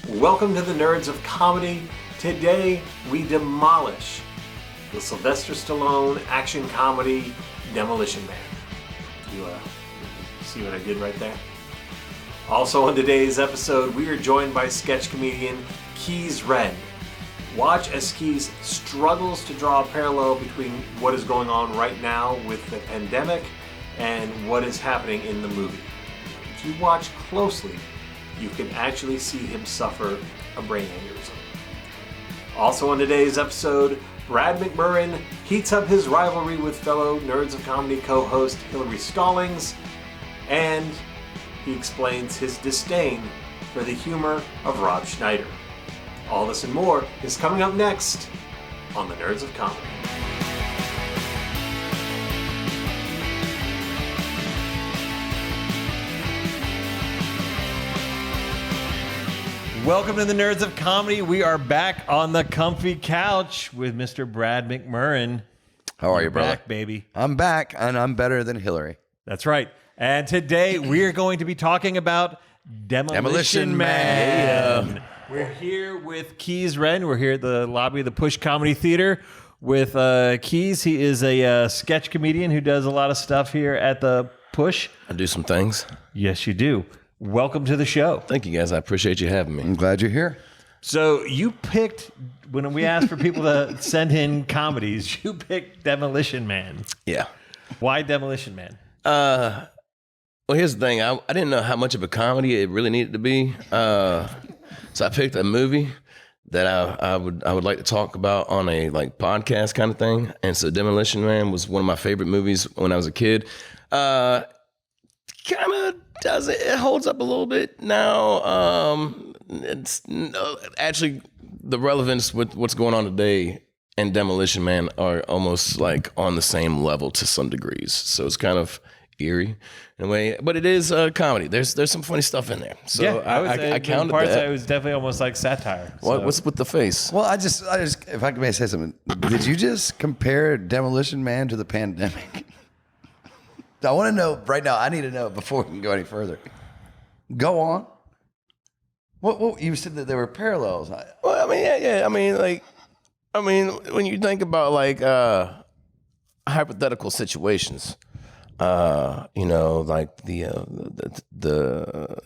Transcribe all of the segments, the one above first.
Welcome to the Nerds of Comedy. Today we demolish the Sylvester Stallone action comedy Demolition Man. You see what I did right there? Also on today's episode, we are joined by sketch comedian Keys Wrenn. Watch as Keys struggles to draw a parallel between what is going on right now with the pandemic and what is happening in the movie. If you watch closely, you can actually see him suffer a brain aneurysm. Also on today's episode, Brad McMurran heats up his rivalry with fellow Nerds of Comedy co-host Hillary Stallings, and he explains his disdain for the humor of Rob Schneider. All this and more is coming up next on the Nerds of Comedy. Welcome to the Nerds of Comedy. We are back on the comfy couch with Mr. Brad McMurran. How are you, brother? Back, baby. I'm back, and I'm better than Hillary. That's right. And today we are going to be talking about Demolition Man. Yeah. We're here with Keys Wrenn. We're here at the lobby of the Push Comedy Theater with Keys. He is a sketch comedian who does a lot of stuff here at the Push. I do some things. Yes, you do. Welcome to the show. Thank you, guys. I appreciate you having me. I'm glad you're here. So you picked, when we asked for people to send in comedies, you picked Demolition Man. Yeah. Why Demolition Man? Well, here's the thing. I didn't know how much of a comedy it really needed to be. So I picked a movie that I would like to talk about on a podcast kind of thing. And so Demolition Man was one of my favorite movies when I was a kid. Kind of does it holds up a little bit now. It's actually the relevance with what's going on today and Demolition Man are almost like on the same level to some degrees. So it's kind of eerie in a way, but it is a comedy. There's some funny stuff in there. So yeah, I would say I counted parts that. It was definitely almost like satire. What's with the face? Well, I just, if I may say something, did you just compare Demolition Man to the pandemic? I want to know right now. I need to know before we can go any further. Go on. What you said that there were parallels. Well, I mean, yeah. I mean, when you think about hypothetical situations, like the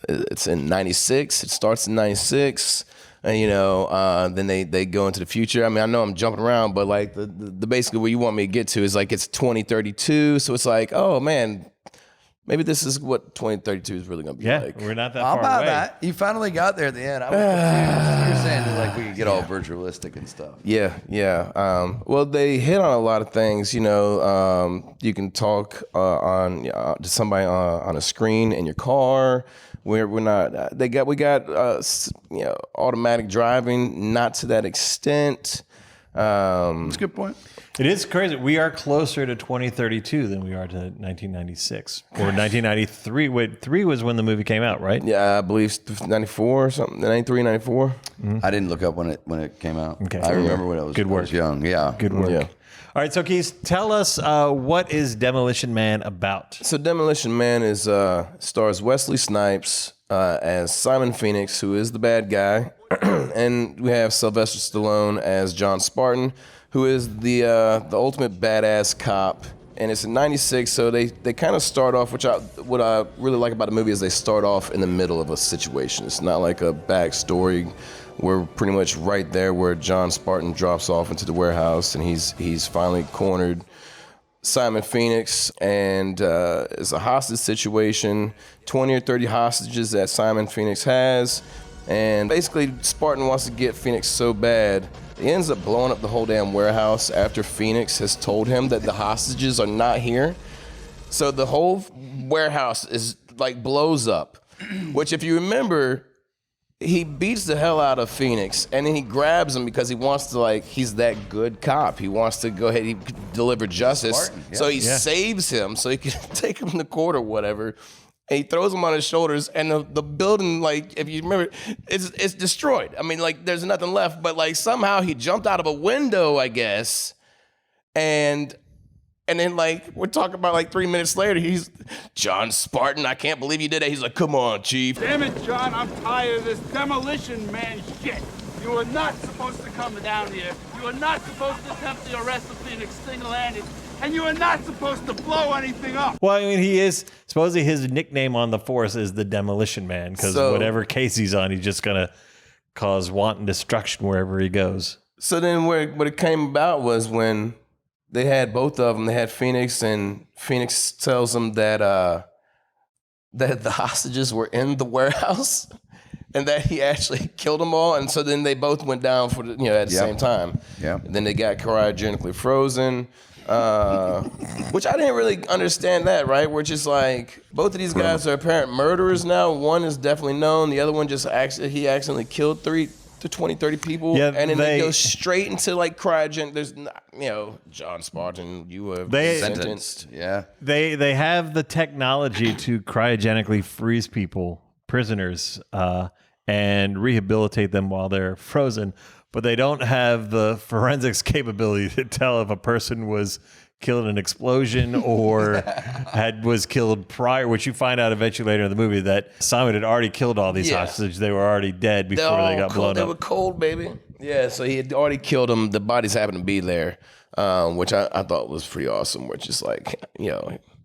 it's in '96. It starts in '96. And then they go into the future. I mean, I know I'm jumping around, but like the basically where you want me to get to is like it's 2032. So it's like, oh man, maybe this is what 2032 is really gonna be like. We're not that I'll far buy away. that. You finally got there at the end. I was confused. You're saying that we could get all virtualistic and stuff. Yeah. Well, they hit on a lot of things. You can talk to somebody on a screen in your car. We're not. We got automatic driving, not to that extent. That's a good point. It is crazy. We are closer to 2032 than we are to 1996 or 1993. Wait, 3 was when the movie came out, right? Yeah, I believe 94 or something. 93, 94. Mm-hmm. I didn't look up when it came out. Okay. I remember when I was young. Yeah. Good work. Yeah. All right, so Keys, tell us what is Demolition Man about? So Demolition Man is stars Wesley Snipes as Simon Phoenix, who is the bad guy, and we have Sylvester Stallone as John Spartan, who is the ultimate badass cop. And it's in '96, so they kind of start off. What I really like about the movie is they start off in the middle of a situation. It's not like a backstory. We're pretty much right there where John Spartan drops off into the warehouse, and he's finally cornered Simon Phoenix, and it's a hostage situation, 20 or 30 hostages that Simon Phoenix has, and basically Spartan wants to get Phoenix so bad, he ends up blowing up the whole damn warehouse after Phoenix has told him that the hostages are not here. So the whole warehouse is blows up, which if you remember, he beats the hell out of Phoenix, and then he grabs him because he wants to, he's that good cop. He wants to go ahead and deliver justice. Spartan, yeah. So he saves him so he can take him to court or whatever. And he throws him on his shoulders, and the building, if you remember, it's destroyed. I mean, there's nothing left, but somehow he jumped out of a window, I guess, and And then, like, we're talking about, like, 3 minutes later, he's, John Spartan, I can't believe you did that. He's like, come on, Chief. Damn it, John, I'm tired of this Demolition Man shit. You are not supposed to come down here. You are not supposed to attempt the arrest of Phoenix single-handed. And you are not supposed to blow anything up. Well, I mean, he is, supposedly his nickname on the force is the Demolition Man, because whatever case he's on, he's just going to cause wanton destruction wherever he goes. So then what it came about was when they had both of them. They had Phoenix, and Phoenix tells them that that the hostages were in the warehouse and that he actually killed them all. And so then they both went down for at the same time. Yeah. And then they got cryogenically frozen, which I didn't really understand that, right? We're just like, both of these guys are apparent murderers now. One is definitely known. The other one he accidentally killed 30 people. Yeah, and then they go straight into like cryogen. There's, John Spartan, you were sentenced. Yeah. They have the technology to cryogenically freeze people, prisoners, and rehabilitate them while they're frozen, but they don't have the forensics capability to tell if a person was killed in an explosion or was killed prior, which you find out eventually later in the movie that Simon had already killed all these hostages. They were already dead before they got blown up. They were cold, baby. Yeah, so he had already killed them. The bodies happened to be there, which I thought was pretty awesome. Which is like,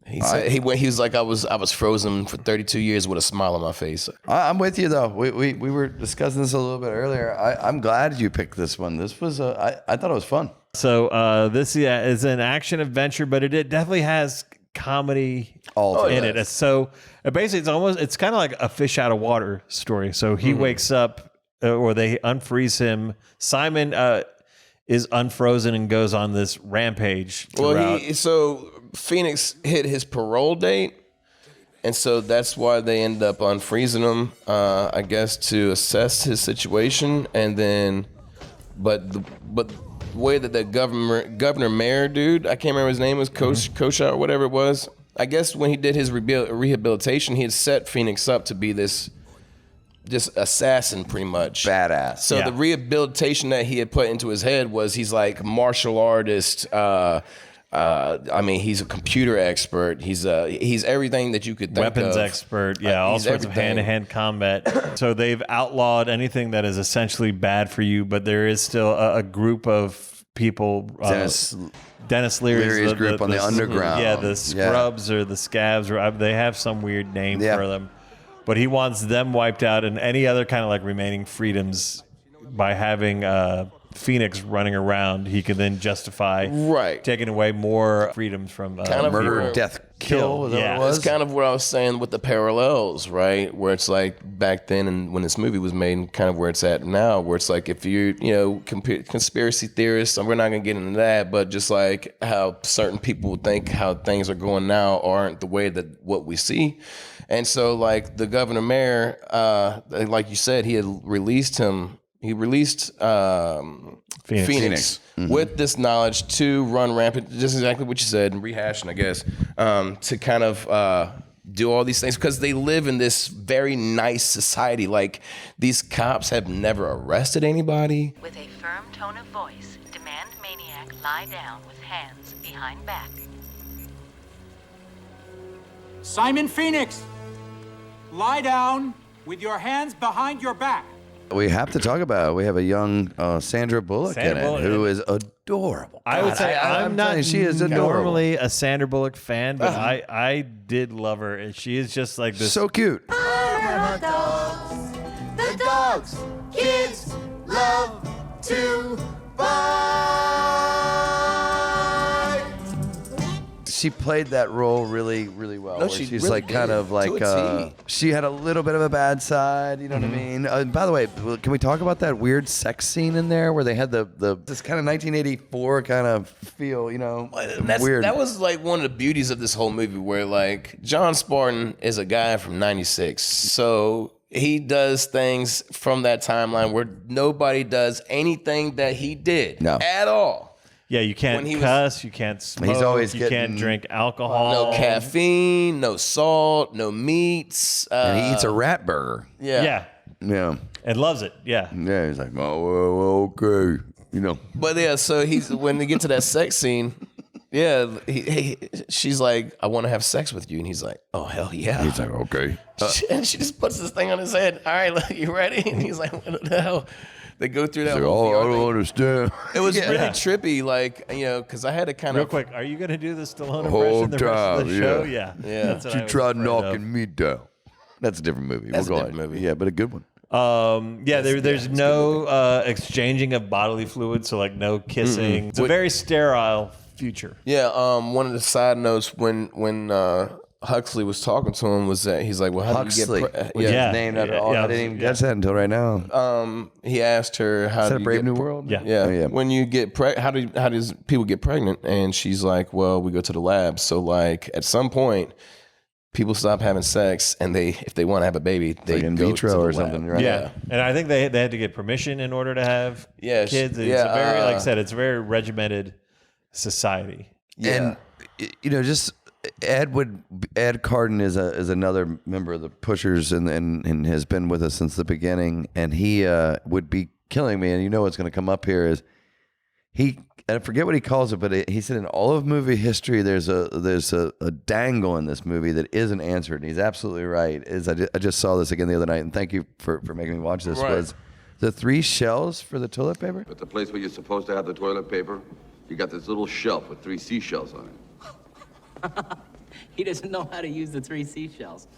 he said he was like, I was frozen for 32 years with a smile on my face. I'm with you though. We were discussing this a little bit earlier. I'm glad you picked this one. This was I thought it was fun. So this is an action adventure, but it definitely has comedy in it. So basically, it's kind of like a fish out of water story. So he wakes up, or they unfreeze him. Simon is unfrozen and goes on this rampage. So Phoenix hit his parole date, and so that's why they end up unfreezing him, I guess, to assess his situation, and then, but the way that the governor mayor dude, I can't remember his name, was Kosha or whatever it was. I guess when he did his rehabilitation, he had set Phoenix up to be this assassin, pretty much badass. So the rehabilitation that he had put into his head was he's like martial artist. I mean, he's a computer expert. He's everything that you could think weapons of. expert. All sorts of hand-to-hand combat. So they've outlawed anything that is essentially bad for you, but there is still a group of people. Dennis Leary's group on the underground. Yeah, the Scrubs or the Scabs, or they have some weird name for them. But he wants them wiped out and any other kind of like remaining freedoms by having Phoenix running around. He can then justify taking away more freedoms from kind of murder, death, kill. It's kind of what I was saying with the parallels, right? Where it's like back then and when this movie was made, and kind of where it's at now, where it's like if you conspiracy theorists, we're not gonna get into that, but just like how certain people think how things are going now aren't the way that what we see. And so like the governor mayor, like you said, he had released him. He released Phoenix. With this knowledge to run rampant, just exactly what you said, and rehashing, I guess, to kind of do all these things because they live in this very nice society. Like these cops have never arrested anybody. With a firm tone of voice, demand maniac lie down with hands behind back. Simon Phoenix, lie down with your hands behind your back. We have to talk about it. We have a young Sandra Bullock in it, who is adorable. I would say I'm not she is adorable. Normally a Sandra Bullock fan, but I did love her, and she is just like this. So cute. I love dogs. The dogs kids love to bite. She played that role really, really well. No, she's really like did. kind of like she had a little bit of a bad side. You know what I mean? By the way, can we talk about that weird sex scene in there where they had this kind of 1984 kind of feel? Weird. That was like one of the beauties of this whole movie, where like John Spartan is a guy from '96, so he does things from that timeline where nobody does anything that he did at all. Yeah, you can't cuss, you can't smoke, he's always you can't drink alcohol. No caffeine, no salt, no meats. And he eats a rat burger. Yeah. And loves it. Yeah. Yeah, he's like, oh, well, okay. But yeah, so when they get to that sex scene, Yeah, she's like, I want to have sex with you. And he's like, oh, hell yeah. He's like, okay. And she just puts this thing on his head. All right, look, you ready? And he's like, what the hell? They go through that Like, whole oh, I VR don't thing. understand. It was really trippy, like, because I had to kind Real of... quick, are you going to do the Stallone Whole impression the rest of the time, show? yeah. Yeah. That's what She I was tried afraid of. knocking me down. That's a different movie. That's We'll a go different on. movie. Yeah, but a good one. There's no exchanging of bodily fluids, so like no kissing. It's a very sterile future. Yeah, one of the side notes when Huxley was talking to him was that he's like, well, how Huxley. do you get... Which is Yeah. named after Yeah, all. yeah. I didn't even catch that until right now. He asked her, how Is do that you Brave get New World? Yeah. Yeah. Oh, yeah. When you get how does people get pregnant? And she's like, well, we go to the lab. So like at some point, people stop having sex, and if they want to have a baby, they Like in go vitro to the or lab. something, right? Yeah, and I think they had to get permission in order to have Yeah, kids. It's yeah, a very, like I said, it's a very regimented society. And just Ed Carden is another member of the Pushers and has been with us since the beginning. And he would be killing me. And you know what's going to come up here is I forget what he calls it, but he said in all of movie history, there's a dangle in this movie that isn't answered. And he's absolutely right. I just saw this again the other night, and thank you for making me watch this. Right. Was the 3 shells for the toilet paper? But the place where you're supposed to have the toilet paper, you got this little shelf with 3 seashells on it. He doesn't know how to use the 3 seashells.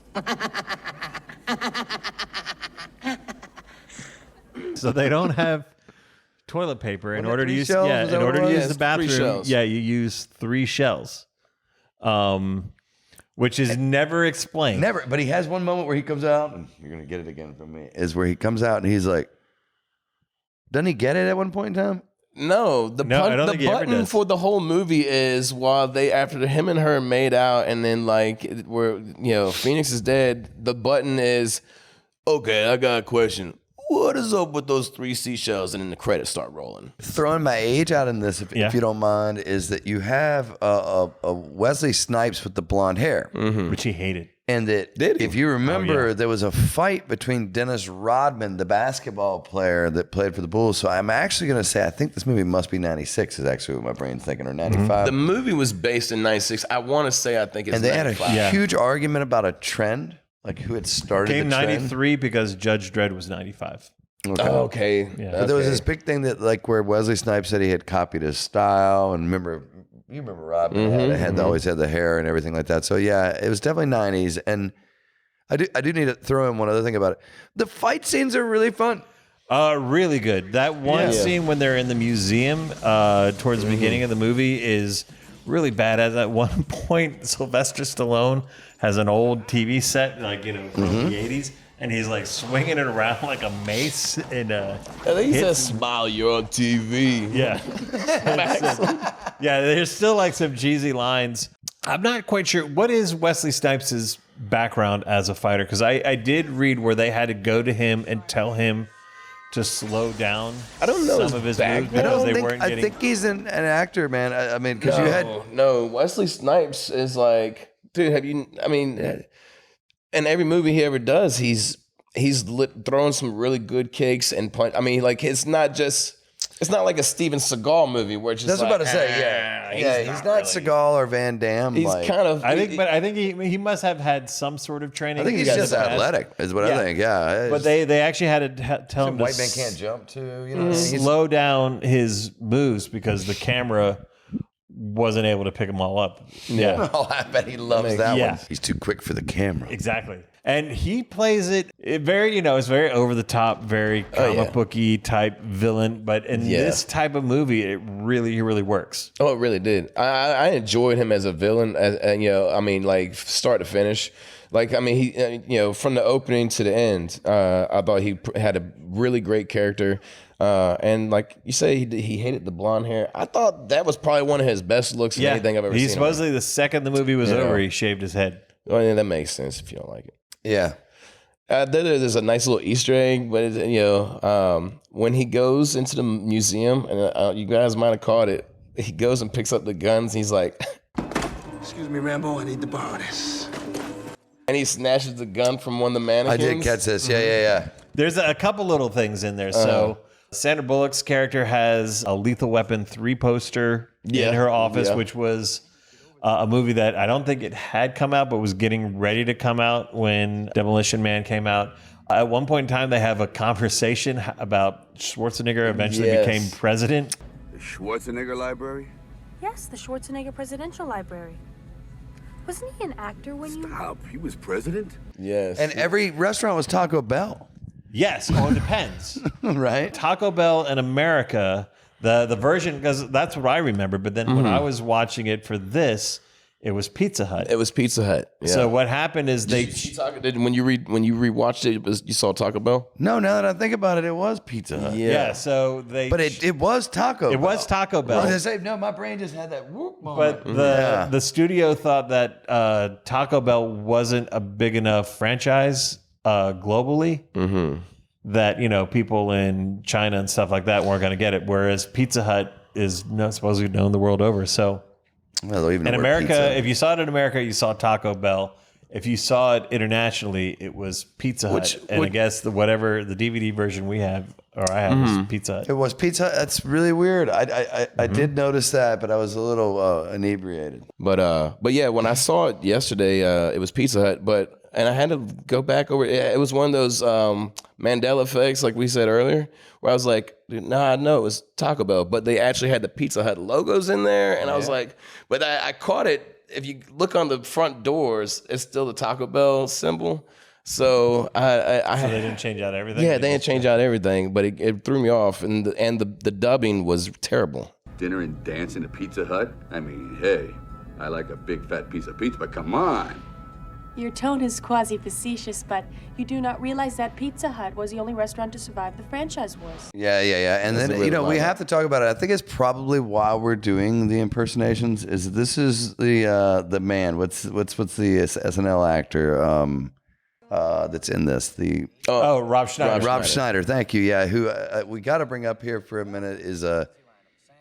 So they don't have toilet paper in Wasn't it order to 3 use shells? yeah Is that in what order it to was? use Yeah, the it's 3 bathroom. shells. Yeah, you use 3 shells, which is never explained. Never, but he has one moment where he comes out, and you're gonna get it again from me. Is where he comes out and he's like, doesn't he get it at one point in time? No, I don't think he ever button does. for the whole movie is while after him and her made out, and then Phoenix is dead. The button is, okay, I got a question. What is up with those 3 seashells? And then the credits start rolling. Throwing my age out in this, if you don't mind, is that you have a Wesley Snipes with the blonde hair, which he hated. and that if you remember, there was a fight between Dennis Rodman, the basketball player that played for the Bulls. So I'm actually going to say I think this movie must be 96. Is actually what my brain's thinking, or 95. The movie was based in 96. I want to say I think it's And they had 95. a huge argument about a trend, like who had started Came the trend. 93 because Judge Dredd was 95. Okay. Yeah. But there was this big thing that, like, where Wesley Snipes said he had copied his style, and you remember Rodman always had the hair and everything like that. So yeah, it was definitely 90s. And I do need to throw in one other thing about it. The fight scenes are really fun. Really good. That one scene when they're in the museum towards the beginning of the movie is really badass. At one point, Sylvester Stallone has an old TV set, from the 80s, and he's like swinging it around like a mace. And I think he says, "Smile, you're on TV." Yeah. Yeah, there's still like some cheesy lines. I'm not quite sure. What is Wesley Snipes' background as a fighter? Because I did read where they had to go to him and tell him to slow down. I don't know some his of his background. moves because they think, weren't I getting. think he's an actor, man. I mean, because you had No, Wesley Snipes is like, dude, in every movie he ever does, he's throwing some really good kicks and punch. I mean, like, it's not like a Steven Seagal movie where it's just that's what I'm about to say. He's not Seagal or Van Damme. He's like, kind of. I think he must have had some sort of training. I think he's just athletic, is what I think. Yeah, But they actually had to tell him to white man can't jump too. slow down his moves because the camera wasn't able to pick them all up. Yeah. Oh, I bet he loves that Yeah. one. He's too quick for the camera. Exactly. And he plays it very, it's very over the top, very comic booky type villain. But in this type of movie, it really works. Oh, it really did. I enjoyed him as a villain, like start to finish. Like, I mean, he, from the opening to the end, I thought he had a really great character. And like you say, he hated the blonde hair. I thought that was probably one of his best looks in anything I've ever seen. He supposedly, the second the movie was over, he shaved his head. Well, yeah, that makes sense if you don't like it. Yeah. There's a nice little Easter egg, but when he goes into the museum, and you guys might have caught it, he goes and picks up the guns. He's like, Excuse me, Rambo, I need to borrow this. and he snatches the gun from one of the I mannequins. did catch this. Yeah. There's a couple little things in there. So Sandra Bullock's character has a Lethal Weapon 3 poster in her office, which was a movie that I don't think it had come out, but was getting ready to come out when Demolition Man came out. At one point in time, they have a conversation about Schwarzenegger eventually became president. The Schwarzenegger Library? Yes, the Schwarzenegger Presidential Library. Wasn't he an actor when you... Stop, he was president? Yes. And every restaurant was Taco Bell. Yes, well, it depends. Right? Taco Bell in America, the version, because that's what I remember, but then when I was watching it for this, it was Pizza Hut. It was Pizza Hut. Yeah. So what happened is when you rewatched it, you saw Taco Bell? No, now that I think about it, it was Pizza Hut. Yeah, so they... But it was Taco Bell. It was Taco Bell. I was going to say, no, my brain just had that whoop moment. But the studio thought that Taco Bell wasn't a big enough franchise globally that, you know, people in China and stuff like that weren't going to get it, whereas Pizza Hut is supposedly known the world over. So even in America, if you saw it in America, you saw Taco Bell. If you saw it internationally, it was Pizza Hut. I guess the DVD version we have, or I have, is Pizza Hut. It was Pizza Hut. That's really weird. I did notice that, but I was a little inebriated. But yeah, when I saw it yesterday, it was Pizza Hut. And I had to go back over. It was one of those Mandela effects, like we said earlier, where I was like, "Nah, no, it was Taco Bell." But they actually had the Pizza Hut logos in there, and I was like, "But I caught it." If you look on the front doors, it's still the Taco Bell symbol. So So they didn't change out everything. Yeah, they didn't change out everything, but it threw me off, and the dubbing was terrible. Dinner and dance in a Pizza Hut? I mean, hey, I like a big fat piece of pizza, but come on. Your tone is quasi-facetious, but you do not realize that Pizza Hut was the only restaurant to survive the franchise wars. Yeah. And then, we have to talk about it. I think it's probably why we're doing the impersonations, is this is the man. What's the SNL actor that's in this? Rob Schneider. Rob Schneider, thank you. Yeah, who we got to bring up here for a minute is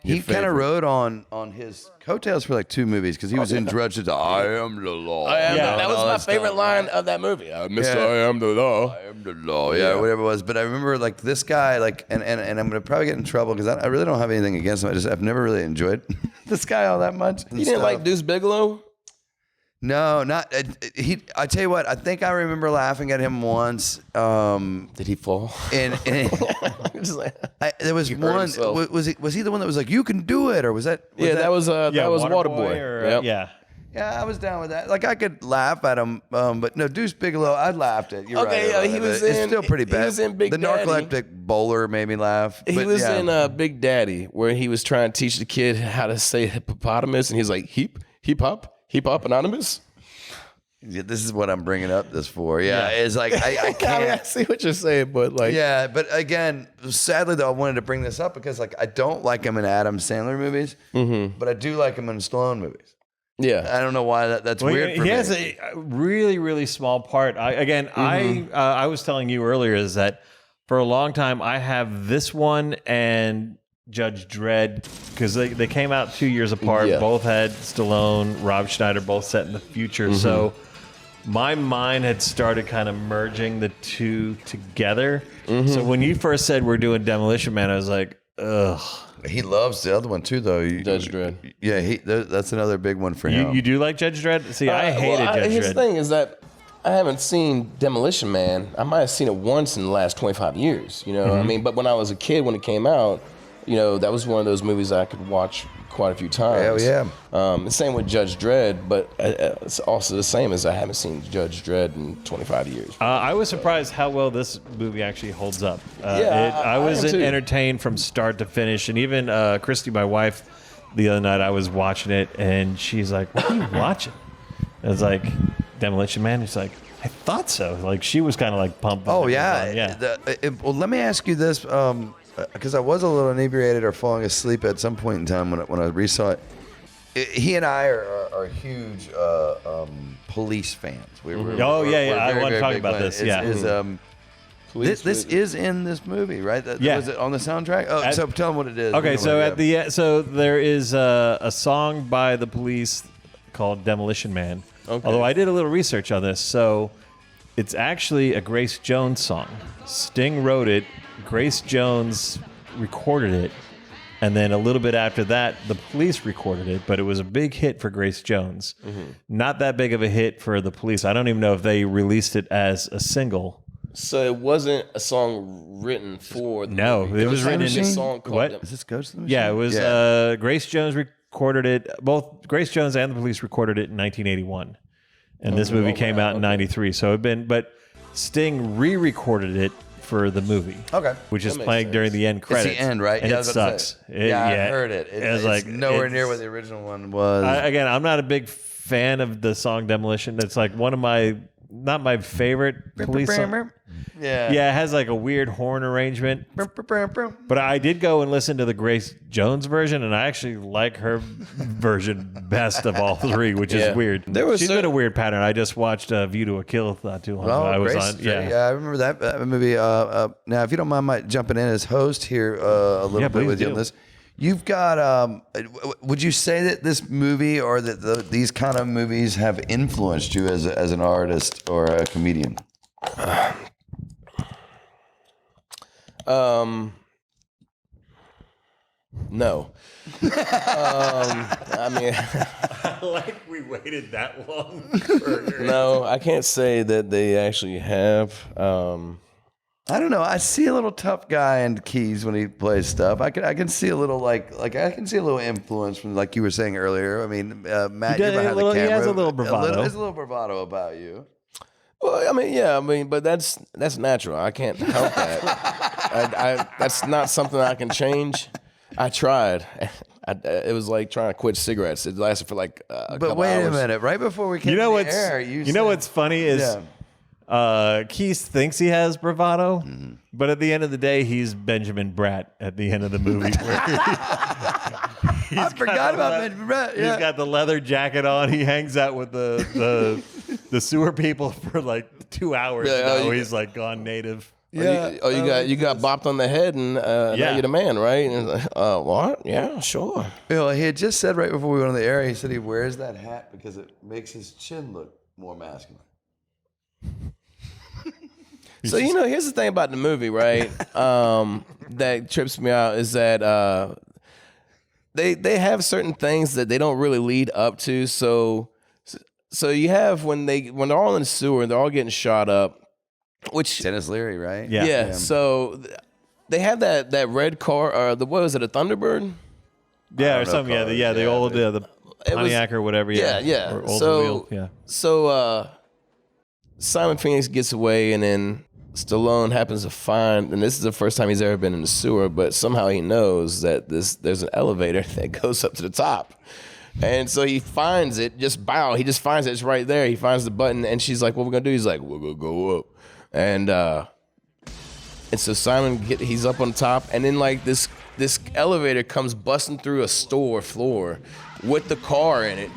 he kind of rode on his coattails for like 2 movies because he was in Drudge to I am the law. That was my favorite line of that movie. Mr. I am the law. I am the law. Yeah, whatever it was. But I remember like this guy, like, and I'm gonna probably get in trouble because I really don't have anything against him. I've never really enjoyed this guy all that much. You didn't like Deuce Bigalow? No, not he. I tell you what, I think I remember laughing at him once. Did he fall? And there was one. Was he the one that was like, "You can do it," or was that? That was Waterboy. Yeah. Yeah, I was down with that. Like I could laugh at him, but no, Deuce Bigalow, I laughed at. You're right. Yeah, he was it's still pretty bad. He was in Big the Daddy. narcoleptic bowler made me laugh. He was in Big Daddy, where he was trying to teach the kid how to say hippopotamus, and he's like, hip hop anonymous. Yeah, this is what I'm bringing up this for. Yeah, it's like I can't. I see what you're saying, but like, yeah, but again, sadly though, I wanted to bring this up because like I don't like him in Adam Sandler movies, but I do like him in Stallone movies. Yeah, I don't know why that's weird. For he me. has a really, really small part. I was telling you earlier is that for a long time I have this one and Judge Dredd because they came out 2 years apart. Yeah. Both had Stallone, Rob Schneider, both set in the future. So my mind had started kind of merging the two together. So when you first said we're doing Demolition Man, I was like, ugh. He loves the other one too, though. Judge Dredd. Yeah, that's another big one for him. You do like Judge Dredd? See, I hated Judge Dredd. Here's the thing is that I haven't seen Demolition Man. I might have seen it once in the last 25 years. You know what I mean? But when I was a kid, when it came out, you know, that was one of those movies I could watch quite a few times. Hell yeah. The same with Judge Dredd, but it's also the same as I haven't seen Judge Dredd in 25 years. I was surprised how well this movie actually holds up. I was am too. entertained from start to finish. And even Christy, my wife, the other night I was watching it, and she's like, what are you watching? I was like, Demolition Man? She's like, I thought so. Like, she was kind of like pumped. Oh, yeah. Well, let me ask you this, because I was a little inebriated or falling asleep at some point in time when I resaw it. He and I are huge police fans. I want to talk about this. This is in this movie, right? Was it on the soundtrack? Oh, so tell them what it is. Okay, so there is a song by the Police called Demolition Man. Okay. Although I did a little research on this, so it's actually a Grace Jones song. Sting wrote it. Grace Jones recorded it. And then a little bit after that, the Police recorded it, but it was a big hit for Grace Jones. Not that big of a hit for the Police. I don't even know if they released it as a single. So it wasn't a song written for the movie. It was written in Machine? a song called... Is this Ghost of the Machine? Yeah, it was Grace Jones recorded it. Both Grace Jones and the Police recorded it in 1981. And this movie came out in 93. So but Sting re-recorded it for the movie. Okay. Which is playing during the end credits. It's the end, right? And Yeah, it sucks. I heard it. It's like nowhere near what the original one was. Again, I'm not a big fan of the song Demolition. It's like one of my, not my favorite Police song. Yeah. Yeah, it has like a weird horn arrangement. But I did go and listen to the Grace Jones version, and I actually like her version best of all three, which is weird. She's been a weird pattern. I just watched View to a Kill not too long ago. I was on. I remember that movie. Now, if you don't mind my jumping in as host here a little bit with you on this. You've got, would you say that this movie or that these kind of movies have influenced you as an artist or a comedian? No. I mean, like we waited that long. No, I can't say that they actually have. I don't know. I see a little tough guy in Keys when he plays stuff. I can see a little like I can see a little influence from like you were saying earlier. I mean, Matt, you're behind the camera. He has a little bravado. There's a little bravado about you. Well, I mean, but that's natural. I can't help that. That's not something I can change. I tried. It was like trying to quit cigarettes. It lasted for like a couple wait hours. a minute. Right before we came to the air, you know what's funny is Keys thinks he has bravado, but at the end of the day, he's Benjamin Bratt at the end of the movie. I forgot about Benjamin Bratt. Yeah. He's got the leather jacket on. He hangs out with the sewer people for like 2 hours. He's like gone native. Yeah. You got bopped on the head and now you're the man, right? And what? Yeah, sure. He had just said right before we went on the air, he said he wears that hat because it makes his chin look more masculine. So here's the thing about the movie, right? That trips me out is that they have certain things that they don't really lead up to. So you have when they're all in the sewer and they're all getting shot up, which Dennis Leary, right? Yeah. So they have that red car, or what was it, a Thunderbird? Yeah, or something. The old the Pontiac or whatever. Yeah. Or Oldsmobile. Yeah. So Simon Phoenix gets away, and then Stallone happens to find, and this is the first time he's ever been in the sewer, but somehow he knows that there's an elevator that goes up to the top. And so he finds it, he just finds it, it's right there. He finds the button, and she's like, what we're going to do? He's like, we're going to go up. And so Simon, he's up on top, and then like this elevator comes busting through a store floor with the car in it.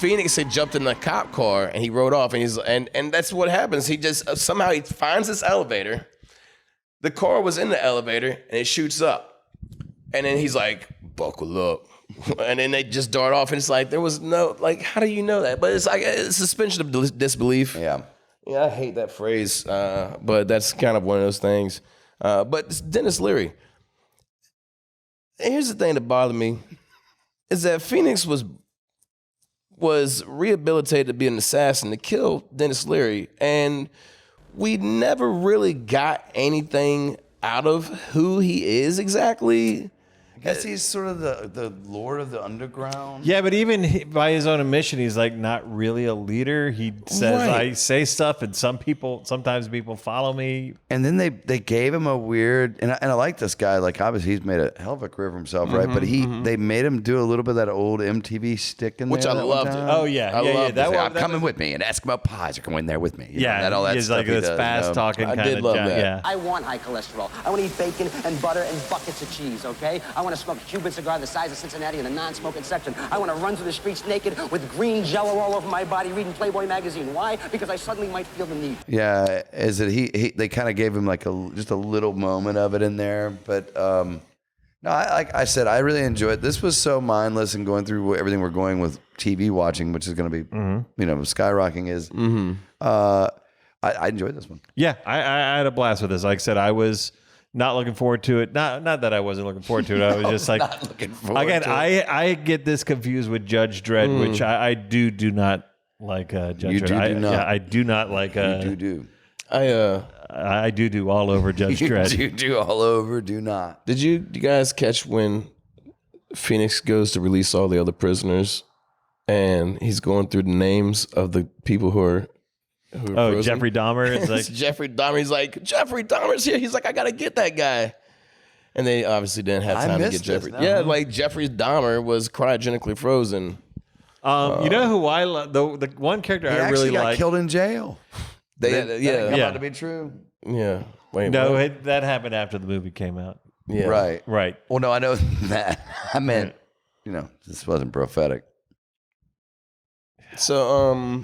Phoenix had jumped in the cop car and he rode off, and that's what happens. He just somehow he finds this elevator. The car was in the elevator and it shoots up, and then he's like, "Buckle up," and then they just dart off. And it's like there was no how do you know that? But it's like a suspension of disbelief. Yeah, I hate that phrase, but that's kind of one of those things. But it's Dennis Leary. And here's the thing that bothered me is that Phoenix was rehabilitated to be an assassin to kill Dennis Leary, and we never really got anything out of who he is exactly. I guess he's sort of the lord of the underground. Yeah, but even by his own admission, he's like not really a leader. He says, Right. I say stuff, and sometimes people follow me. And then they gave him a weird, and I like this guy. Like obviously he's made a hell of a career for himself, right? But they made him do a little bit of that old MTV stick in Which there. I loved. Oh yeah, I loved that it. one. I'm coming with me and ask about pies. You're going there with me. You Yeah, know, all that he's stuff like he this does, fast talking I kind did of love guy. that. Yeah. I want high cholesterol. I want to eat bacon and butter and buckets of cheese, okay? I want to smoke a Cuban cigar the size of Cincinnati in the non-smoking section. I want to run through the streets naked with green jello all over my body reading Playboy magazine. Why? Because I suddenly might feel the need. Yeah, is it they kind of gave him like just a little moment of it in there, but no, like I said, I really enjoyed it. This was so mindless and going through everything we're going with TV watching, which is going to be skyrocketing is. I enjoyed this one. Yeah, I had a blast with this. Like I said, I was Not looking forward to it. Not that I wasn't looking forward to it. I was just like, not looking forward again, to it. I get this confused with Judge Dredd, which I do not like Judge You Dredd. do not. Yeah, I do not like. You do. I do all over Judge Dredd. You do all over. Do not. Did you guys catch when Phoenix goes to release all the other prisoners, and he's going through the names of the people who are frozen? Jeffrey Dahmer is like Jeffrey Dahmer. He's like, Jeffrey Dahmer's here. He's like, I gotta get that guy. And they obviously didn't have time to get Jeffrey. Yeah, like Jeffrey Dahmer was cryogenically frozen. You know who I love? The one character I really got like. killed in jail. That Come out to be true. Yeah. Wait. No, what? that happened after the movie came out. Yeah. Right. Well, no, I know that. I meant, this wasn't prophetic. So,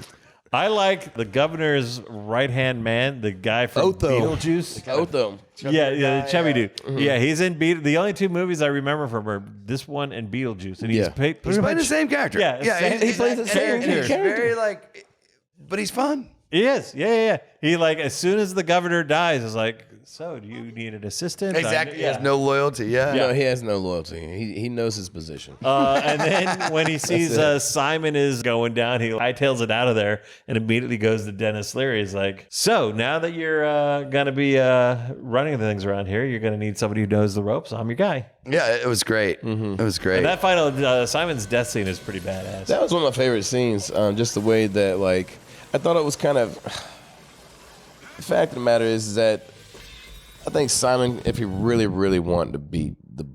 I like the governor's right-hand man, the guy from Otho. Beetlejuice. Otho. The chubby dude. Mm-hmm. Yeah, he's in The only two movies I remember from are this one and Beetlejuice. And he's He's playing the same character. Yeah, he plays the same character. He's very but he's fun. He is. Yeah. He as soon as the governor dies, is like, so do you need an assistant? Exactly. He has no loyalty. Yeah. No, he has no loyalty. He knows his position. And then when he sees Simon is going down, he hightails it out of there and immediately goes to Dennis Leary. He's like, so now that you're going to be running things around here, you're going to need somebody who knows the ropes. I'm your guy. Yeah, it was great. It was great. And that final Simon's death scene is pretty badass. That was one of my favorite scenes. Just the way that, I thought it was kind of... The fact of the matter is that I think Simon, if he really, really wanted to beat the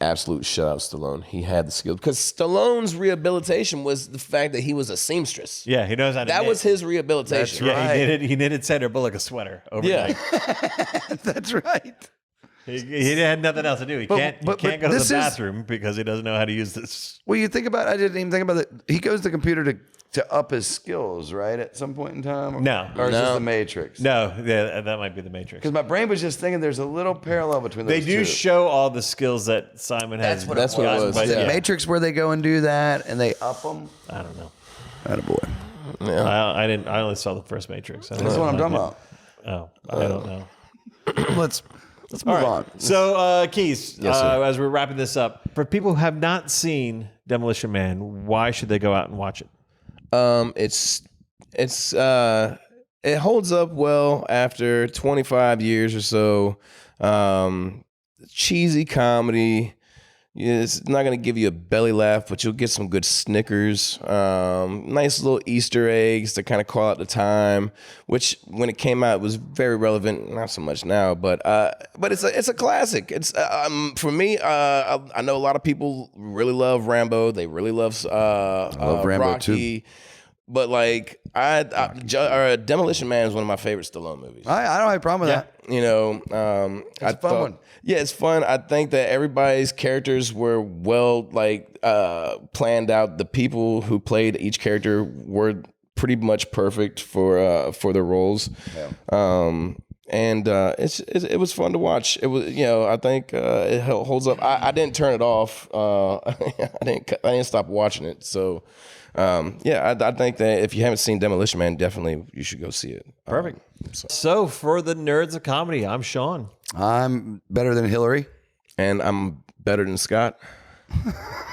absolute shutout of Stallone, he had the skills. Because Stallone's rehabilitation was the fact that he was a seamstress. Yeah, he knows how to That knit. was his rehabilitation. That's right. Yeah, he knitted Sandra Bullock a sweater overnight. Yeah. That's right. He had nothing else to do. He can't go to this the is- bathroom because he doesn't know how to use this. Well, you think about I didn't even think about it. He goes to the computer to up his skills, right? At some point in time? No. Or is this the Matrix? No, yeah, that might be the Matrix. Because my brain was just thinking there's a little parallel between those They do two. show all the skills that Simon has. That's what it was. Is it Yeah. Matrix where they go and do that and they up them? I don't know. Attaboy. Yeah. I didn't. I only saw the first Matrix. That's what I'm talking about. Oh, I don't know. Let's move on. So, Keys, Yes, sir. as we're wrapping this up, for people who have not seen Demolition Man, why should they go out and watch it? It holds up well after 25 years or so. Cheesy comedy. Yeah, it's not going to give you a belly laugh, but you'll get some good Snickers. Nice little Easter eggs to kind of call out the time, which when it came out was very relevant. Not so much now, but it's a classic. It's for me. I know a lot of people really love Rambo. They really love love Rambo Rocky. too. But Demolition Man is one of my favorite Stallone movies. I don't have a problem with that. You know, It's a fun one. Yeah, it's fun. I think that everybody's characters were well planned out. The people who played each character were pretty much perfect for their roles. Yeah. It was fun to watch. It was, I think it holds up. I didn't turn it off. I didn't stop watching it. So. I think that if you haven't seen Demolition Man, definitely you should go see it. Perfect. So for the nerds of comedy, I'm Sean. I'm better than Hillary. And I'm better than Scott.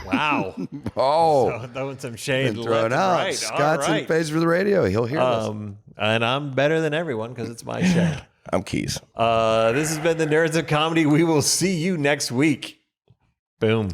Wow. Oh, throwing some shade been left thrown and out. right. Scott's All in right. phase for the radio. He'll hear this. And I'm better than everyone because it's my show. I'm Keys. This has been the Nerds of Comedy. We will see you next week. Boom.